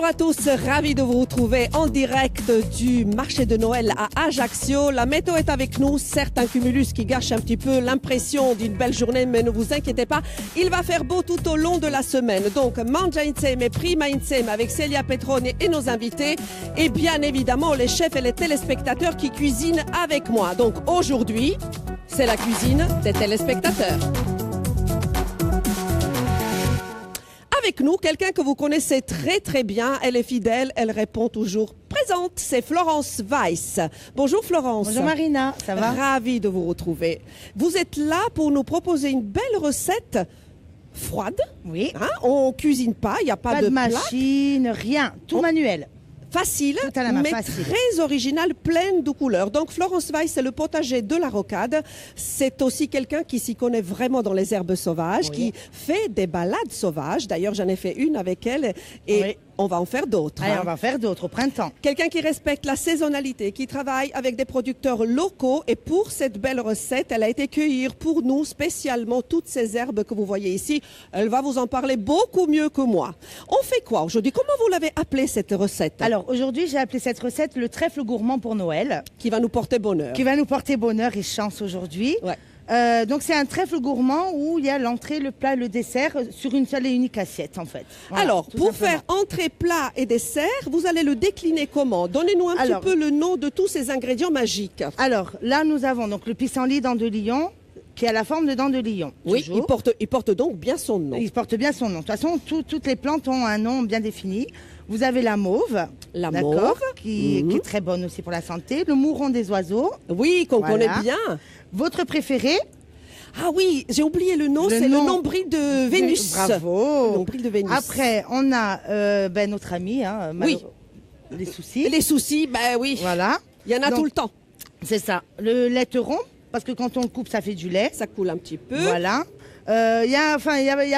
à tous, ravi de vous retrouver en direct du marché de Noël à Ajaccio. La météo est avec nous, certes un cumulus qui gâche un petit peu l'impression d'une belle journée, mais ne vous inquiétez pas, il va faire beau tout au long de la semaine. Donc Mangia Insieme et Prima Insieme avec Celia Petrone et nos invités, et bien évidemment les chefs et les téléspectateurs qui cuisinent avec moi. Donc aujourd'hui, c'est la cuisine des téléspectateurs. Avec nous, quelqu'un que vous connaissez très très bien, elle est fidèle, elle répond toujours présente, c'est Florence Weiss. Bonjour Florence. Bonjour Marina, ça va? Ravie de vous retrouver. Vous êtes là pour nous proposer une belle recette froide. Oui. Hein? On cuisine pas, il n'y a pas de machine, rien, tout manuel. Facile, Tout à la main, mais facile. très original, pleine de couleurs. Donc Florence Weiss, c'est le potager de la Rocade. C'est aussi quelqu'un qui s'y connaît vraiment dans les herbes sauvages, Oui. qui fait des balades sauvages. D'ailleurs, j'en ai fait une avec elle et Oui. on va en faire d'autres. Allez, hein. on va faire d'autres au printemps. Quelqu'un qui respecte la saisonnalité, qui travaille avec des producteurs locaux. Et pour cette belle recette, elle a été cueillir pour nous spécialement toutes ces herbes que vous voyez ici. Elle va vous en parler beaucoup mieux que moi. On fait quoi aujourd'hui? Comment vous l'avez appelée cette recette? Alors aujourd'hui, j'ai appelé cette recette le trèfle gourmand pour Noël, Qui va nous porter bonheur. qui va nous porter bonheur et chance aujourd'hui. Ouais. Donc c'est un trèfle gourmand où il y a l'entrée, le plat, le dessert sur une seule et unique assiette en fait. Voilà, Alors, tout pour simplement. faire entrée, plat et dessert, vous allez le décliner comment? Donnez-nous un Alors- petit peu le nom de tous ces ingrédients magiques. Alors là, nous avons donc le pissenlit dent de lion qui a la forme de dent de lion. Oui, toujours. il porte donc bien son nom. Il porte bien son nom. De toute façon, toutes les plantes ont un nom bien défini. Vous avez la mauve, La d'accord, mauve. qui est très bonne aussi pour la santé. Le mouron des oiseaux. Oui, qu'on Voilà. connaît bien. Votre préféré? Ah oui, j'ai oublié le nom, c'est le nom- nombril de Vénus. Bravo. Le nombril de Vénus. Après, on a notre ami, hein, Oui. les soucis. Les soucis, ben oui, Voilà, il y en a Donc, tout le temps. c'est ça. Le laiteron, parce que quand on le coupe, ça fait du lait. Ça coule un petit peu. Voilà. Il y a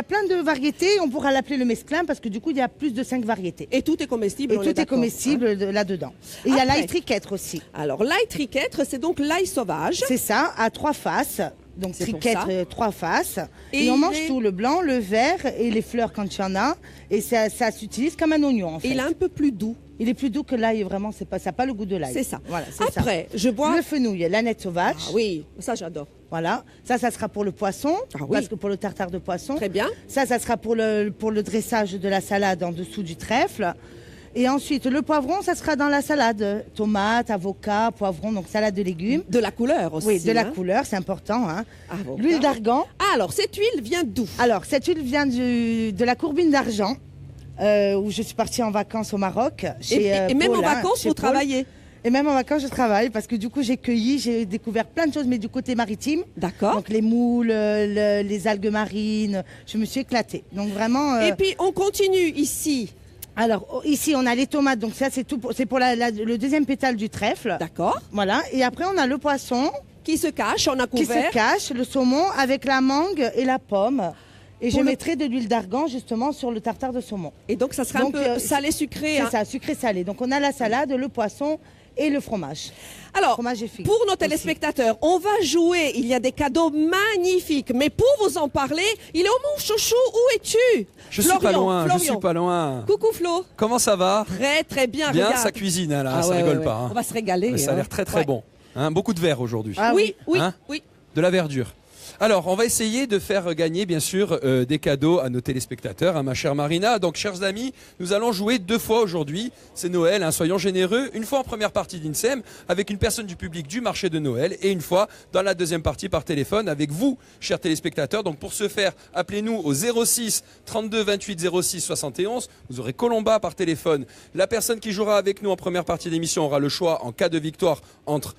plein de variétés. On pourra l'appeler le mesclin parce que du coup, il y a plus de 5 variétés. Et tout est comestible. Et on tout est d'accord, comestible hein. là-dedans. Et il y a Après. l'ail triquetre aussi. Alors, l'ail triquetre, c'est donc l'ail sauvage. C'est ça, à 3 faces. Donc C'est pour triquetre, ça. 3 faces. Et Et on il mange est- tout, le blanc, le vert et les fleurs quand il y en a. Et ça s'utilise comme un oignon en fait. Et il est un peu plus doux. Il est plus doux que l'ail, vraiment, ça n'a pas le goût de l'ail. C'est ça. Voilà, c'est ça. Après, je bois. Le fenouil, l'aneth sauvage. Ah oui, ça j'adore. Voilà. Ça sera pour le poisson. Ah oui. Parce que pour le tartare de poisson. Très bien. Ça sera pour le dressage de la salade en dessous du trèfle. Et ensuite, le poivron, ça sera dans la salade. Tomate, avocat, poivron, donc salade de légumes. De la couleur aussi. Oui, de la hein. couleur, c'est important. Hein. Avocat. L'huile d'argan. Alors, cette huile vient d'où? Alors, cette huile vient de la Courbine d'Argent, où je suis partie en vacances au Maroc. Et même Paul, en hein, vacances, chez vous Paul. travaillez. Et même en vacances, je travaille parce que du coup, j'ai cueilli, j'ai découvert plein de choses, mais du côté maritime. D'accord. Donc les moules, les algues marines, je me suis éclatée. Donc vraiment. Et puis, on continue ici. Alors ici, on a les tomates, donc ça c'est tout, c'est pour le deuxième pétale du trèfle. D'accord. Voilà. Et après, on a le poisson Qui se cache, on a qui couvert. se cache, le saumon avec la mangue et la pomme. Et Pour je le- mettrai de l'huile d'argan justement sur le tartare de saumon. Et donc, ça sera Donc, un peu salé-sucré. C'est hein. ça, sucré-salé. Donc on a la salade, le poisson et le fromage. Alors, Fromage et figue pour nos aussi. téléspectateurs, on va jouer. Il y a des cadeaux magnifiques. Mais pour vous en parler, il est où mon chouchou? Où es-tu? Je suis pas loin, je suis pas loin. Coucou Flo. Comment ça va? Très très bien. Bien, regarde. ça cuisine hein, là, Ah ça ouais, rigole ouais, pas. ouais. hein. On va se régaler. Mais ça a hein. l'air très très Ouais. bon. Hein, beaucoup de verre aujourd'hui. Ah Oui, oui, Hein oui. De la verdure. Alors, on va essayer de faire gagner, bien sûr, des cadeaux à nos téléspectateurs, à ma chère Marina. Donc, chers amis, nous allons jouer 2 fois aujourd'hui. C'est Noël, hein, soyons généreux. Une fois en première partie d'INSEM, avec une personne du public du marché de Noël. Et une fois dans la deuxième partie par téléphone, avec vous, chers téléspectateurs. Donc, pour ce faire, appelez-nous au 06 32 28 06 71. Vous aurez Colomba par téléphone. La personne qui jouera avec nous en première partie d'émission aura le choix, en cas de victoire, entre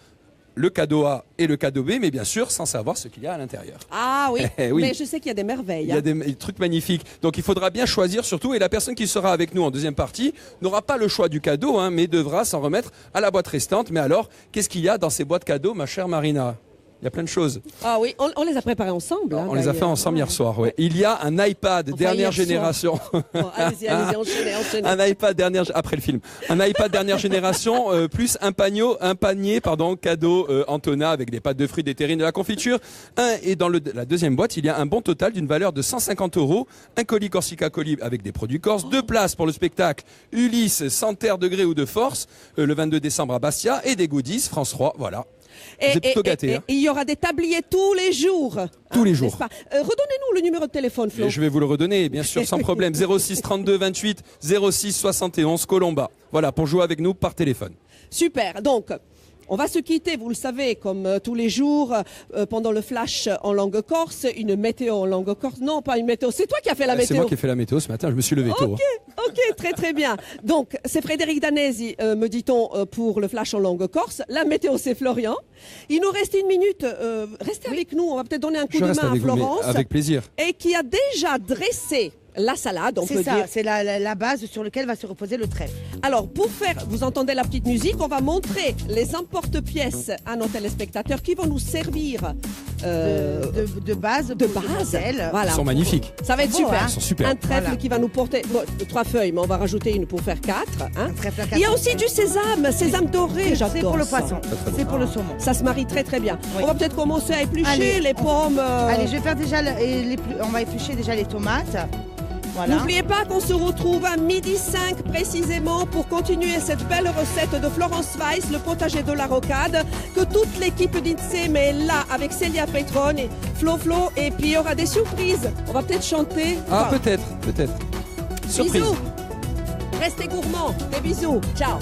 le cadeau A et le cadeau B, mais bien sûr sans savoir ce qu'il y a à l'intérieur. Ah oui. Oui. Mais je sais qu'il y a des merveilles. Il y a des trucs magnifiques. Donc il faudra bien choisir surtout, et la personne qui sera avec nous en deuxième partie n'aura pas le choix du cadeau, hein, mais devra s'en remettre à la boîte restante. Mais alors, qu'est-ce qu'il y a dans ces boîtes cadeaux, ma chère Marina? Il y a plein de choses. Ah oui, on les a préparés ensemble. On les a fait ensemble hier soir. Ouais. Il y a un iPad dernière génération. Bon, allez-y, enchaînez. Un iPad après le film. Un iPad dernière génération plus un panier cadeau Antona avec des pâtes de fruits, des terrines, de la confiture. Et dans la deuxième boîte, il y a un bon total d'une valeur de 150 €, un colis Corsica Colis avec des produits corses, 2 places pour le spectacle Ulysse, sans terre de gré ou de force, le 22 décembre à Bastia, et des goodies France 3. Voilà. Vous êtes plutôt gâtés. Et il y aura des tabliers tous les jours. Tous les jours. Redonnez-nous le numéro de téléphone, Flo. Et je vais vous le redonner, bien sûr, sans problème. 06 32 28 06 71 Colomba. Voilà, pour jouer avec nous par téléphone. Super. Donc, on va se quitter, vous le savez, comme tous les jours, pendant le flash en langue corse, une météo en langue corse. Non, pas une météo. C'est toi qui as fait la météo. C'est moi qui ai fait la météo ce matin. Je me suis levé tôt. Ok, très bien. Donc, c'est Frédéric Danesi, me dit-on, pour le flash en langue corse. La météo, c'est Florian. Il nous reste 1 minute. Restez avec nous. On va peut-être donner un coup de main à Florence. Avec plaisir. Et qui a déjà dressé la salade, on peut dire. C'est ça, c'est la base sur laquelle va se reposer le trèfle. Alors, pour faire, vous entendez la petite musique, on va montrer les emporte-pièces à nos téléspectateurs qui vont nous servir de base. Voilà. Ils sont magnifiques. Ça va être beau, super. hein. Ils sont super. Un trèfle qui va nous porter 3 feuilles, mais on va rajouter une pour faire 4. Hein. Un trèfle à 4. Il y a aussi du sésame doré. C'est pour le ça. poisson, c'est pour le saumon. Ça se marie très bien. Oui. On va peut-être commencer à éplucher Allez, les pommes. Allez, je vais faire déjà on va éplucher déjà les tomates. Voilà. N'oubliez pas qu'on se retrouve à 12h05 précisément pour continuer cette belle recette de Florence Weiss, le potager de la rocade, que toute l'équipe d'Inseem est là avec Célia Petron et Flo, et puis il y aura des surprises. On va peut-être chanter. Ah, peut-être. Surprise. Bisous. Restez gourmands. Des bisous. Ciao.